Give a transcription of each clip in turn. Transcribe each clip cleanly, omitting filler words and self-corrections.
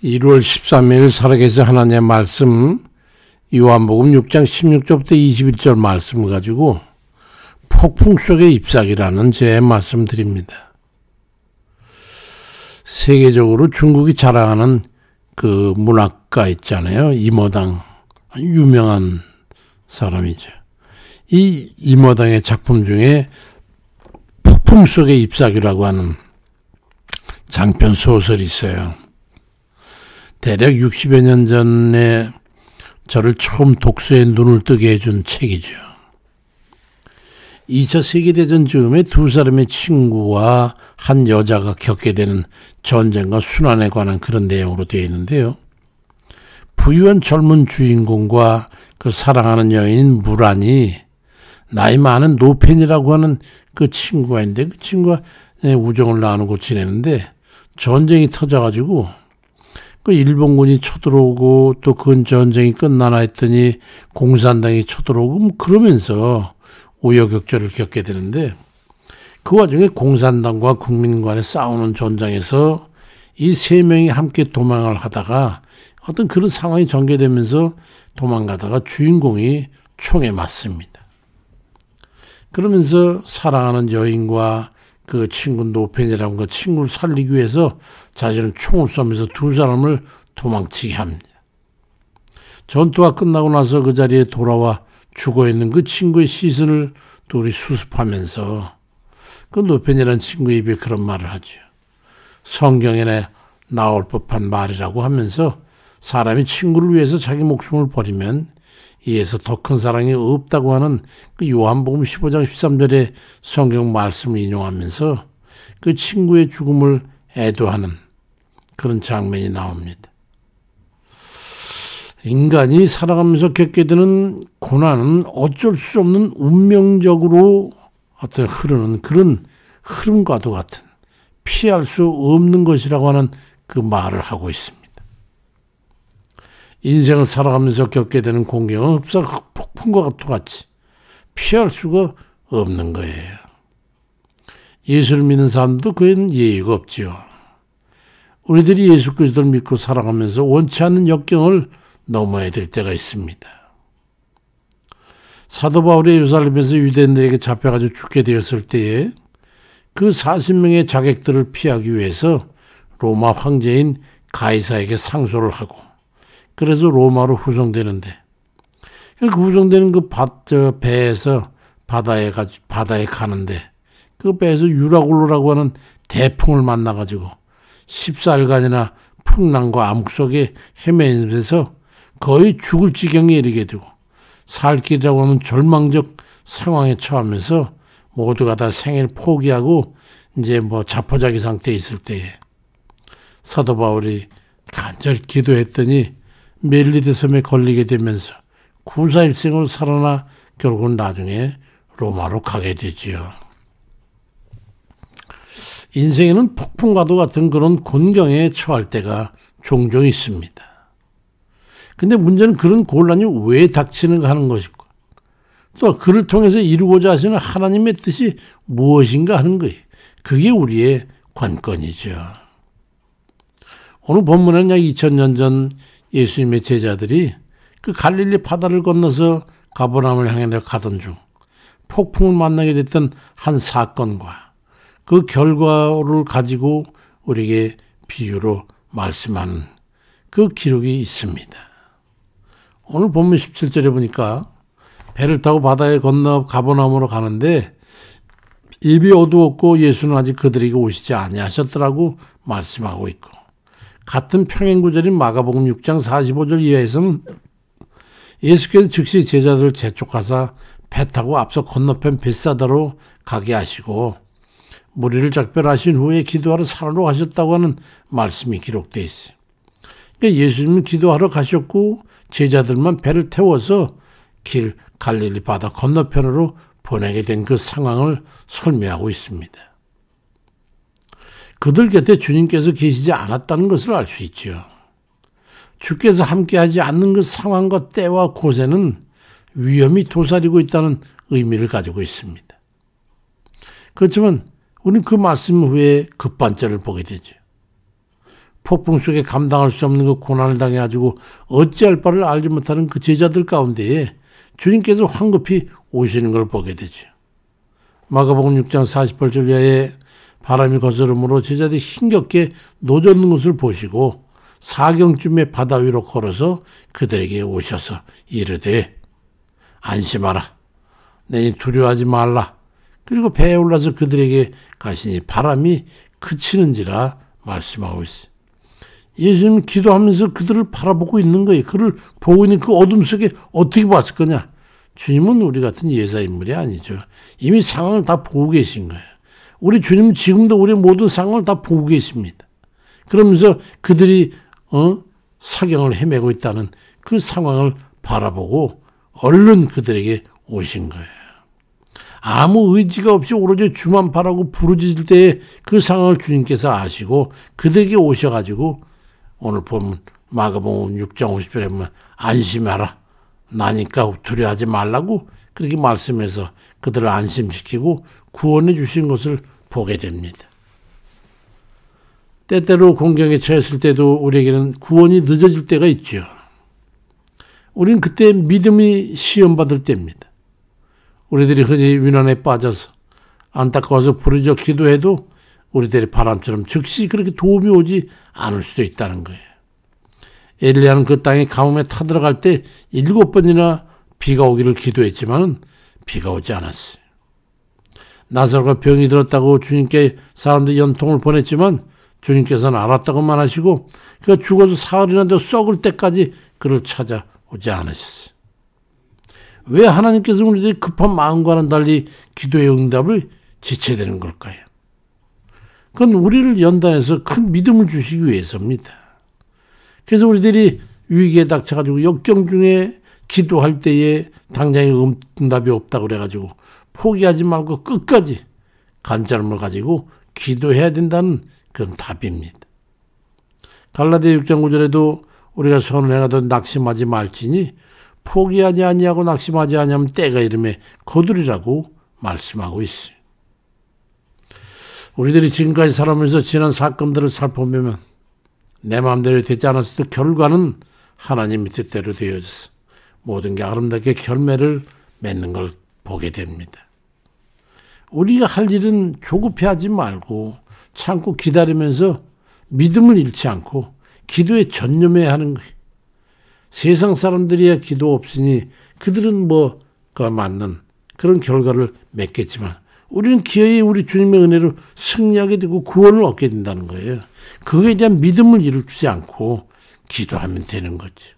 1월 13일 살아계신 하나님의 말씀 요한복음 6장 16절부터 21절 말씀을 가지고 폭풍 속의 잎사귀라는 제 말씀 드립니다. 세계적으로 중국이 자랑하는 그 문학가 있잖아요. 임어당. 유명한 사람이죠. 이 임어당의 작품 중에 폭풍 속의 잎사귀라고 하는 장편 소설이 있어요. 대략 60여 년 전에 저를 처음 독서에 눈을 뜨게 해준 책이죠. 2차 세계대전 즈음에 두 사람의 친구와 한 여자가 겪게 되는 전쟁과 순환에 관한 그런 내용으로 되어 있는데요. 부유한 젊은 주인공과 그 사랑하는 여인인 무란이 나이 많은 노펜이라고 하는 그 친구가 있는데 그 친구가 우정을 나누고 지내는데 전쟁이 터져가지고 그 일본군이 쳐들어오고 또 그 전쟁이 끝나나 했더니 공산당이 쳐들어오고 뭐 그러면서 우여곡절을 겪게 되는데 그 와중에 공산당과 국민 간의 싸우는 전장에서 이 세 명이 함께 도망을 하다가 어떤 그런 상황이 전개되면서 도망가다가 주인공이 총에 맞습니다. 그러면서 사랑하는 여인과 그 친구 노펜이라는 그 친구를 살리기 위해서 자신은 총을 쏘면서 두 사람을 도망치게 합니다. 전투가 끝나고 나서 그 자리에 돌아와 죽어있는 그 친구의 시신을 둘이 수습하면서 그 노펜이라는 친구의 입에 그런 말을 하죠. 성경에 나올 법한 말이라고 하면서 사람이 친구를 위해서 자기 목숨을 버리면 이에서 더 큰 사랑이 없다고 하는 그 요한복음 15장 13절의 성경 말씀을 인용하면서 그 친구의 죽음을 애도하는 그런 장면이 나옵니다. 인간이 살아가면서 겪게 되는 고난은 어쩔 수 없는 운명적으로 어떤 흐르는 그런 흐름과도 같은 피할 수 없는 것이라고 하는 그 말을 하고 있습니다. 인생을 살아가면서 겪게 되는 공경은 흡사 폭풍과 같이 피할 수가 없는 거예요. 예수를 믿는 사람도 그엔 예의가 없지요. 우리들이 예수 그리스도를 믿고 살아가면서 원치 않는 역경을 넘어야 될 때가 있습니다. 사도 바울이 예루살렘에서 유대인들에게 잡혀가지고 죽게 되었을 때에 그 40명의 자객들을 피하기 위해서 로마 황제인 가이사에게 상소를 하고 그래서 로마로 후송되는데 그 후송되는 그 배에서 바다에 가는데 그 배에서 유라굴로라고 하는 대풍을 만나가지고 14일간이나 풍랑과 암흑 속에 헤매면서 거의 죽을 지경에 이르게 되고 살 길이라고 하는 절망적 상황에 처하면서 모두가 다 생애를 포기하고 이제 뭐 자포자기 상태에 있을 때에 사도 바울이 간절히 기도했더니 멜리데 섬에 걸리게 되면서 구사일생으로 살아나 결국은 나중에 로마로 가게 되지요. 인생에는 폭풍과도 같은 그런 곤경에 처할 때가 종종 있습니다. 근데 문제는 그런 곤란이 왜 닥치는가 하는 것이고 또 그를 통해서 이루고자 하시는 하나님의 뜻이 무엇인가 하는 거예요. 그게 우리의 관건이죠. 오늘 본문에는 약 2000년 전 예수님의 제자들이 그 갈릴리 바다를 건너서 가버나움을 향해 가던 중 폭풍을 만나게 됐던 한 사건과 그 결과를 가지고 우리에게 비유로 말씀하는 그 기록이 있습니다. 오늘 본문 17절에 보니까 배를 타고 바다에 건너 가버나움으로 가는데 입이 어두웠고 예수는 아직 그들에게 오시지 아니하셨더라고 말씀하고 있고 같은 평행구절인 마가복음 6장 45절 이하에서는 예수께서 즉시 제자들을 재촉하사 배 타고 앞서 건너편 벳사다로 가게 하시고 무리를 작별하신 후에 기도하러 산으로 가셨다고 하는 말씀이 기록되어 있어요. 그러니까 예수님은 기도하러 가셨고 제자들만 배를 태워서 길 갈릴리 바다 건너편으로 보내게 된 그 상황을 설명하고 있습니다. 그들 곁에 주님께서 계시지 않았다는 것을 알 수 있죠. 주께서 함께하지 않는 그 상황과 때와 곳에는 위험이 도사리고 있다는 의미를 가지고 있습니다. 그렇지만 우리는 그 말씀 후에 급반절을 보게 되죠. 폭풍 속에 감당할 수 없는 그 고난을 당해가지고 어찌할 바를 알지 못하는 그 제자들 가운데에 주님께서 황급히 오시는 걸 보게 되죠. 마가복음 6장 48절 이하에 바람이 거스름으로 제자들이 힘겹게 노젓는 것을 보시고 사경쯤에 바다 위로 걸어서 그들에게 오셔서 이르되 안심하라. 내니 두려워하지 말라. 그리고 배에 올라서 그들에게 가시니 바람이 그치는지라 말씀하고 있어요. 예수님은 기도하면서 그들을 바라보고 있는 거예요. 그를 보고 있는 그 어둠 속에 어떻게 봤을 거냐. 주님은 우리 같은 예사인물이 아니죠. 이미 상황을 다 보고 계신 거예요. 우리 주님은 지금도 우리 모든 상황을 다 보고 계십니다. 그러면서 그들이 사경을 헤매고 있다는 그 상황을 바라보고 얼른 그들에게 오신 거예요. 아무 의지가 없이 오로지 주만 바라고 부르짖을 때에 그 상황을 주님께서 아시고 그들에게 오셔가지고 오늘 보면 마가복음 6장 50절에 보면 안심하라. 나니까 두려워하지 말라고 그렇게 말씀해서 그들을 안심시키고 구원해 주신 것을 보게 됩니다. 때때로 공경에 처했을 때도 우리에게는 구원이 늦어질 때가 있죠. 우리는 그때 믿음이 시험받을 때입니다. 우리들이 흔히 위난에 빠져서 안타까워서 부르짖어 기도해도 우리들의 바람처럼 즉시 그렇게 도움이 오지 않을 수도 있다는 거예요. 엘리야는 그 땅에 가뭄에 타들어갈 때 7번이나 비가 오기를 기도했지만 비가 오지 않았어요. 나사로가 병이 들었다고 주님께 사람들이 연통을 보냈지만 주님께서는 알았다고만 하시고 그가 죽어서 사흘이나 더 썩을 때까지 그를 찾아오지 않으셨어요. 왜 하나님께서 우리들이 급한 마음과는 달리 기도의 응답을 지체되는 걸까요? 그건 우리를 연단해서 큰 믿음을 주시기 위해서입니다. 그래서 우리들이 위기에 닥쳐가지고 역경 중에 기도할 때에 당장에 응답이 없다고 그래가지고 포기하지 말고 끝까지 간절함을 가지고 기도해야 된다는 그런 답입니다. 갈라디아 6장 9절에도 우리가 선을 행하던 낙심하지 말지니 포기하지 아니하고 낙심하지 아니하면 때가 이름에 거두리라고 말씀하고 있어요. 우리들이 지금까지 살아오면서 지난 사건들을 살펴보면 내 마음대로 되지 않았을 때 결과는 하나님의 뜻대로 되어져서 모든 게 아름답게 결매를 맺는 걸 보게 됩니다. 우리가 할 일은 조급해하지 말고 참고 기다리면서 믿음을 잃지 않고 기도에 전념해야 하는 거예요. 세상 사람들이야 기도 없으니 그들은 뭐가 맞는 그런 결과를 맺겠지만 우리는 기어이 우리 주님의 은혜로 승리하게 되고 구원을 얻게 된다는 거예요. 그거에 대한 믿음을 잃지 않고 기도하면 되는 거죠.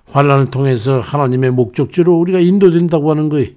환난을 통해서 하나님의 목적지로 우리가 인도된다고 하는 거예요.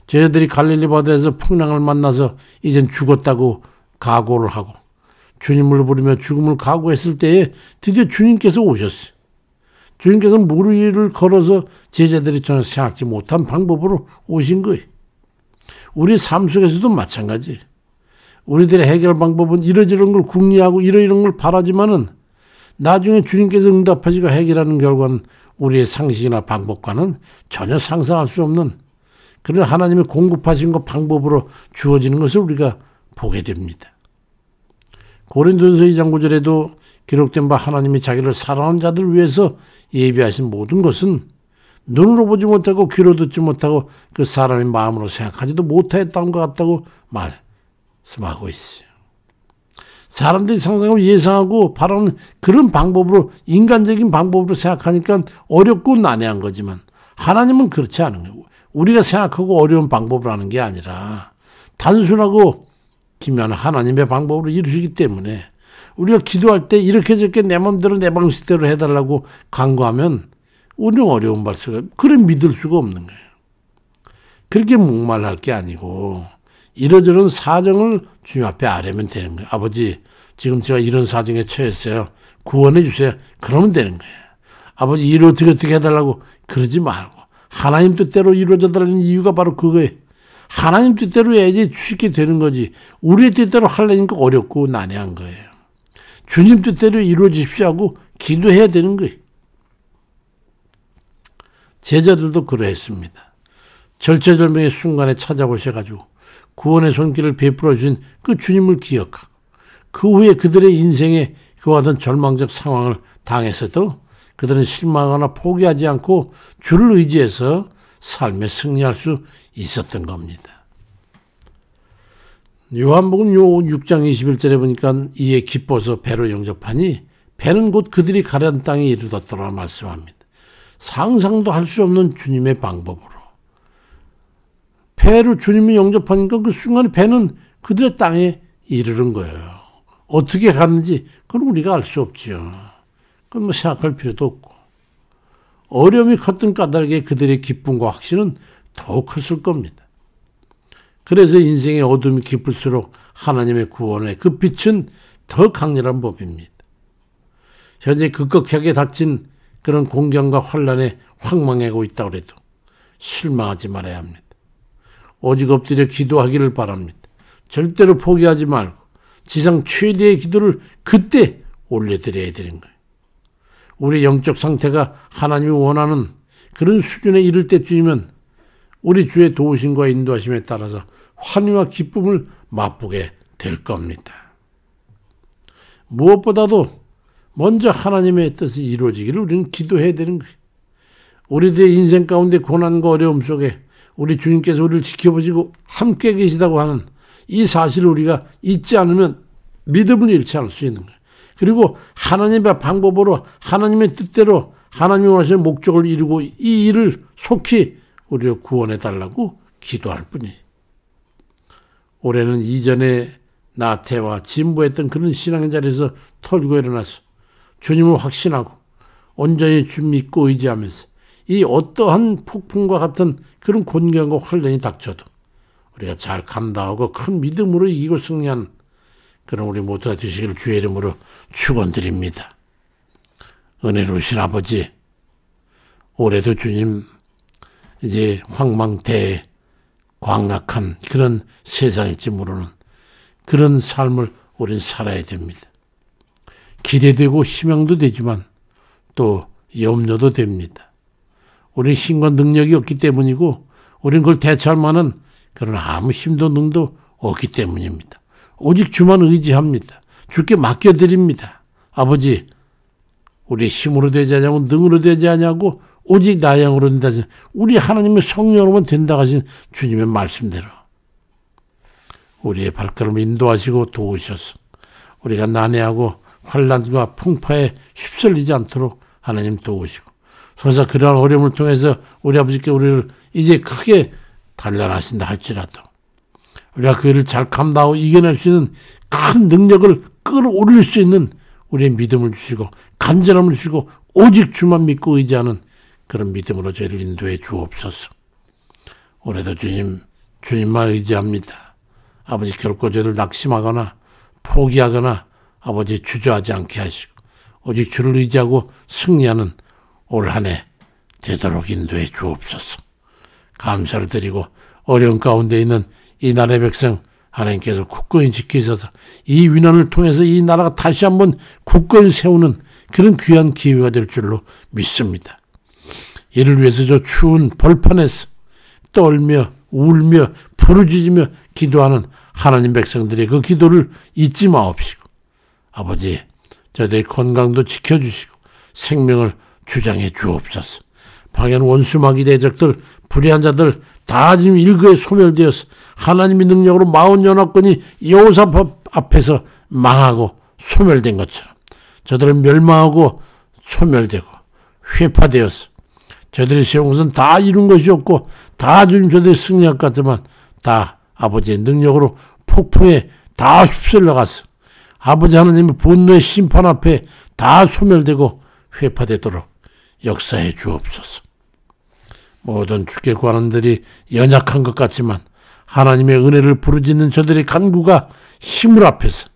제자들이 갈릴리 바다에서 풍랑을 만나서 이젠 죽었다고 각오를 하고 주님을 부르며 죽음을 각오했을 때에 드디어 주님께서 오셨어요. 주님께서 물 위를 걸어서 제자들이 전혀 생각지 못한 방법으로 오신 거예요. 우리 삶 속에서도 마찬가지예요. 우리들의 해결 방법은 이러저런 걸 궁리하고 이러이런 걸 바라지만은 나중에 주님께서 응답하시고 해결하는 결과는 우리의 상식이나 방법과는 전혀 상상할 수 없는 그런 하나님의 공급하신 것 방법으로 주어지는 것을 우리가 보게 됩니다. 고린도전서 2장 9절에도 기록된 바 하나님이 자기를 사랑하는 자들을 위해서 예비하신 모든 것은 눈으로 보지 못하고 귀로 듣지 못하고 그 사람의 마음으로 생각하지도 못하였던 것 같다고 말씀하고 있어요. 사람들이 상상하고 예상하고 바라는 그런 방법으로 인간적인 방법으로 생각하니까 어렵고 난해한 거지만 하나님은 그렇지 않은 거예요. 우리가 생각하고 어려운 방법을 하는 게 아니라 단순하고 기묘한 하나님의 방법으로 이루시기 때문에 우리가 기도할 때 이렇게 저렇게 내 마음대로 내 방식대로 해달라고 간구하면 우리는 어려운 발수가 그래 믿을 수가 없는 거예요. 그렇게 목말할 게 아니고 이러저런 사정을 주님 앞에 아뢰면 되는 거예요. 아버지 지금 제가 이런 사정에 처했어요. 구원해 주세요. 그러면 되는 거예요. 아버지 일 어떻게 해달라고 그러지 말고 하나님 뜻대로 이루어져 달라는 이유가 바로 그거예요. 하나님 뜻대로 해야지 쉽게 되는 거지. 우리의 뜻대로 하려니까 어렵고 난해한 거예요. 주님 뜻대로 이루어지십시오 하고 기도해야 되는 거예요. 제자들도 그러했습니다. 절체절명의 순간에 찾아오셔가지고 구원의 손길을 베풀어 주신 그 주님을 기억하고 그 후에 그들의 인생에 그와 같은 절망적 상황을 당했어도 그들은 실망하거나 포기하지 않고 주를 의지해서 삶에 승리할 수 있었던 겁니다. 요한복음 6장 21절에 보니까 이에 기뻐서 배로 영접하니 배는 곧 그들이 가려는 땅에 이르렀더라 말씀합니다. 상상도 할 수 없는 주님의 방법으로 배로 주님이 영접하니까 그 순간에 배는 그들의 땅에 이르는 거예요. 어떻게 갔는지 그건 우리가 알 수 없지요. 그건 뭐 생각할 필요도 없고 어려움이 컸던 까닭에 그들의 기쁨과 확신은 더욱 컸을 겁니다. 그래서 인생의 어둠이 깊을수록 하나님의 구원의 그 빛은 더 강렬한 법입니다. 현재 급격하게 닥친 그런 공경과 환란에 황망하고 있다고 해도 실망하지 말아야 합니다. 오직 엎드려 기도하기를 바랍니다. 절대로 포기하지 말고 지상 최대의 기도를 그때 올려드려야 되는 거예요. 우리 영적 상태가 하나님이 원하는 그런 수준에 이를 때쯤이면 우리 주의 도우심과 인도하심에 따라서 환희와 기쁨을 맛보게 될 겁니다. 무엇보다도 먼저 하나님의 뜻이 이루어지기를 우리는 기도해야 되는 거예요. 우리들의 인생 가운데 고난과 어려움 속에 우리 주님께서 우리를 지켜보시고 함께 계시다고 하는 이 사실을 우리가 잊지 않으면 믿음을 잃지 않을 수 있는 거예요. 그리고 하나님의 방법으로 하나님의 뜻대로 하나님이 원하시는 목적을 이루고 이 일을 속히 우리를 구원해 달라고 기도할 뿐이에요. 올해는 이전에 나태와 진보했던 그런 신앙의 자리에서 털고 일어나서 주님을 확신하고 온전히 주 믿고 의지하면서 이 어떠한 폭풍과 같은 그런 곤경과 환란이 닥쳐도 우리가 잘 감당하고 큰 믿음으로 이기고 승리한 그런 우리 모두가 되시기를 주의 이름으로 축원드립니다. 은혜로우신 아버지, 올해도 주님 이제 황망대해 광락한 그런 세상일지 모르는 그런 삶을 우린 살아야 됩니다. 기대되고 희망도 되지만 또 염려도 됩니다. 우리는 힘과 능력이 없기 때문이고 우리는 그걸 대처할 만한 그런 아무 힘도 능도 없기 때문입니다. 오직 주만 의지합니다. 주께 맡겨드립니다. 아버지, 우리 힘으로 되지 않냐고 능으로 되지 않냐고 오직 나의 영으로 된다. 우리 하나님의 성령으로만 된다 하신 주님의 말씀대로 우리의 발걸음을 인도하시고 도우셔서 우리가 난해하고 환란과 풍파에 휩쓸리지 않도록 하나님 도우시고 서서 그러한 어려움을 통해서 우리 아버지께 우리를 이제 크게 단련하신다 할지라도 우리가 그 일을 잘 감당하고 이겨낼 수 있는 큰 능력을 끌어올릴 수 있는 우리의 믿음을 주시고 간절함을 주시고 오직 주만 믿고 의지하는 그런 믿음으로 저희를 인도해 주옵소서. 올해도 주님만 의지합니다. 아버지 결코 저희를 낙심하거나 포기하거나 아버지 주저하지 않게 하시고 오직 주를 의지하고 승리하는 올 한 해 되도록 인도해 주옵소서. 감사를 드리고 어려운 가운데 있는 이 나라의 백성 하나님께서 굳건히 지키셔서 이 위난을 통해서 이 나라가 다시 한번 굳건히 세우는 그런 귀한 기회가 될 줄로 믿습니다. 이를 위해서 저 추운 벌판에서 떨며 울며 부르짖으며 기도하는 하나님 백성들의 그 기도를 잊지 마옵시고 아버지 저들의 건강도 지켜주시고 생명을 주장해 주옵소서. 방연 원수마귀 대적들 불의한 자들 다 지금 일거에 소멸되어서 하나님의 능력으로 40연합군이 여호사밧 앞에서 망하고 소멸된 것처럼 저들은 멸망하고 소멸되고 회파되어서 저들이 세운 것은 다 이룬 것이 없고 다 주님 저들이 승리할 것 같지만 다 아버지의 능력으로 폭풍에 다 휩쓸려가서 아버지 하나님의 분노의 심판 앞에 다 소멸되고 회파되도록 역사해 주옵소서. 모든 주께 구하는 들이 연약한 것 같지만 하나님의 은혜를 부르짖는 저들의 간구가 힘을 앞에서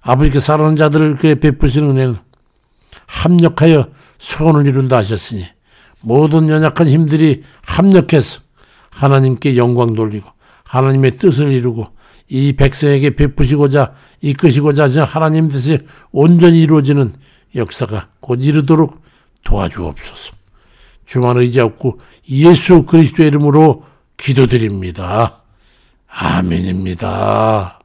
아버지께 사랑하는 자들을 그에 베푸시는 은혜는 합력하여 소원을 이룬다 하셨으니 모든 연약한 힘들이 합력해서 하나님께 영광 돌리고 하나님의 뜻을 이루고 이 백성에게 베푸시고자 이끄시고자 하신 하나님 뜻이 온전히 이루어지는 역사가 곧 이르도록 도와주옵소서. 주만 의지하고 예수 그리스도의 이름으로 기도드립니다. 아멘입니다.